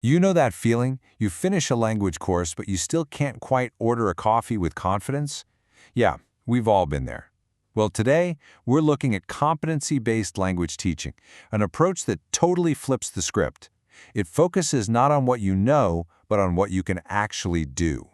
You know that feeling? You finish a language course, but you still can't quite order a coffee with confidence? Yeah, we've all been there. Well, today, we're looking at competency-based language teaching, an approach that totally flips the script. It focuses not on what you know, but on what you can actually do.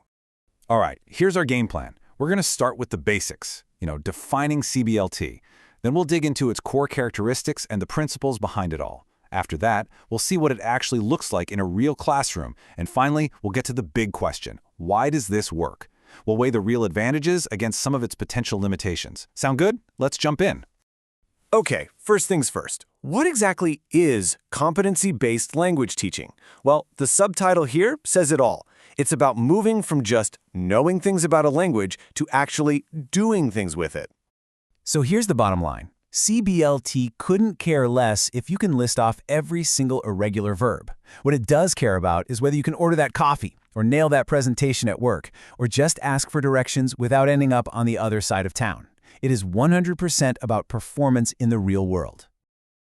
All right, here's our game plan. We're going to start with the basics, defining CBLT. Then we'll dig into its core characteristics and the principles behind it all. After that, we'll see what it actually looks like in a real classroom. And finally, we'll get to the big question. Why does this work? We'll weigh the real advantages against some of its potential limitations. Sound good? Let's jump in. Okay, first things first. What exactly is competency-based language teaching? Well, the subtitle here says it all. It's about moving from just knowing things about a language to actually doing things with it. So here's the bottom line. CBLT couldn't care less if you can list off every single irregular verb. What it does care about is whether you can order that coffee, or nail that presentation at work, or just ask for directions without ending up on the other side of town. It is 100% about performance in the real world.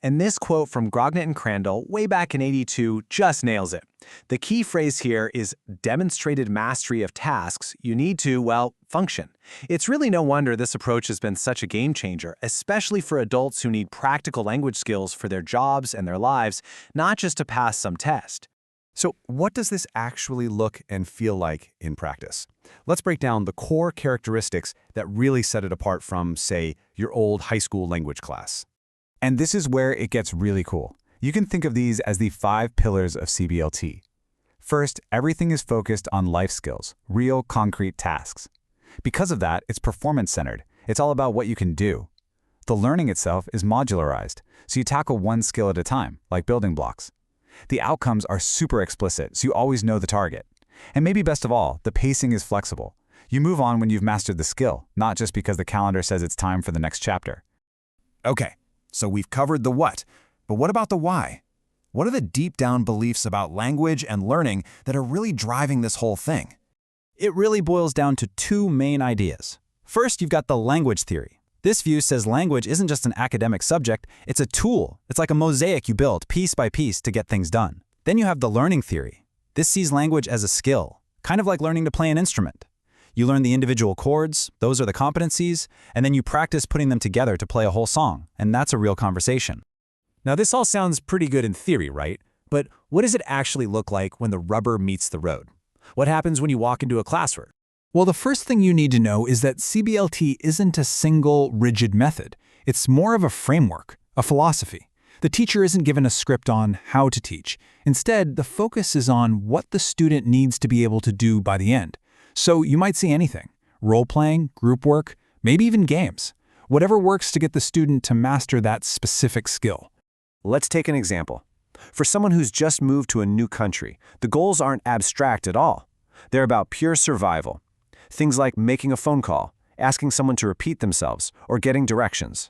And this quote from Grognet and Crandall way back in '82 just nails it. The key phrase here is demonstrated mastery of tasks you need to, well, function. It's really no wonder this approach has been such a game changer, especially for adults who need practical language skills for their jobs and their lives, not just to pass some test. So what does this actually look and feel like in practice? Let's break down the core characteristics that really set it apart from, say, your old high school language class. And this is where it gets really cool. You can think of these as the 5 pillars of CBLT. First, everything is focused on life skills, real concrete tasks. Because of that, it's performance-centered. It's all about what you can do. The learning itself is modularized, so you tackle one skill at a time, like building blocks. The outcomes are super explicit, so you always know the target. And maybe best of all, the pacing is flexible. You move on when you've mastered the skill, not just because the calendar says it's time for the next chapter. Okay, so we've covered the what, but what about the why? What are the deep-down beliefs about language and learning that are really driving this whole thing? It really boils down to 2 main ideas. First, you've got the language theory. This view says language isn't just an academic subject, it's a tool. It's like a mosaic you build piece by piece to get things done. Then you have the learning theory. This sees language as a skill, kind of like learning to play an instrument. You learn the individual chords, those are the competencies, and then you practice putting them together to play a whole song, and that's a real conversation. Now this all sounds pretty good in theory, right? But what does it actually look like when the rubber meets the road? What happens when you walk into a classroom? Well, the first thing you need to know is that CBLT isn't a single, rigid method. It's more of a framework, a philosophy. The teacher isn't given a script on how to teach. Instead, the focus is on what the student needs to be able to do by the end. So you might see anything: role-playing, group work, maybe even games. Whatever works to get the student to master that specific skill. Let's take an example. For someone who's just moved to a new country, the goals aren't abstract at all. They're about pure survival. Things like making a phone call, asking someone to repeat themselves, or getting directions.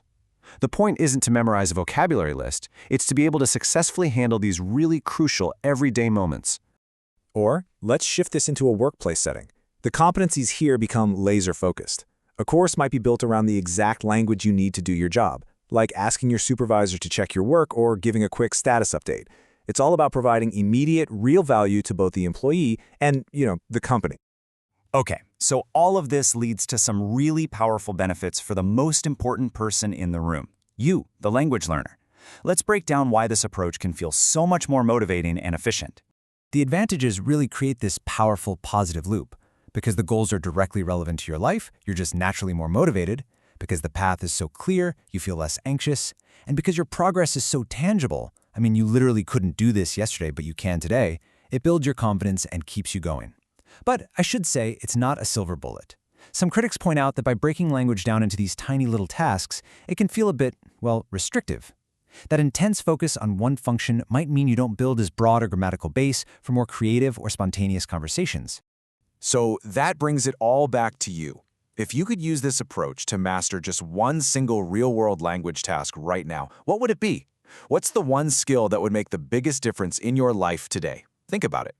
The point isn't to memorize a vocabulary list, it's to be able to successfully handle these really crucial everyday moments. Or, let's shift this into a workplace setting. The competencies here become laser-focused. A course might be built around the exact language you need to do your job, like asking your supervisor to check your work or giving a quick status update. It's all about providing immediate, real value to both the employee and, the company. Okay, so all of this leads to some really powerful benefits for the most important person in the room, you, the language learner. Let's break down why this approach can feel so much more motivating and efficient. The advantages really create this powerful positive loop. Because the goals are directly relevant to your life, you're just naturally more motivated. Because the path is so clear, you feel less anxious. And because your progress is so tangible, you literally couldn't do this yesterday, but you can today, it builds your confidence and keeps you going. But I should say it's not a silver bullet. Some critics point out that by breaking language down into these tiny little tasks, it can feel a bit, restrictive. That intense focus on one function might mean you don't build as broad a grammatical base for more creative or spontaneous conversations. So that brings it all back to you. If you could use this approach to master just one single real-world language task right now, what would it be? What's the one skill that would make the biggest difference in your life today? Think about it.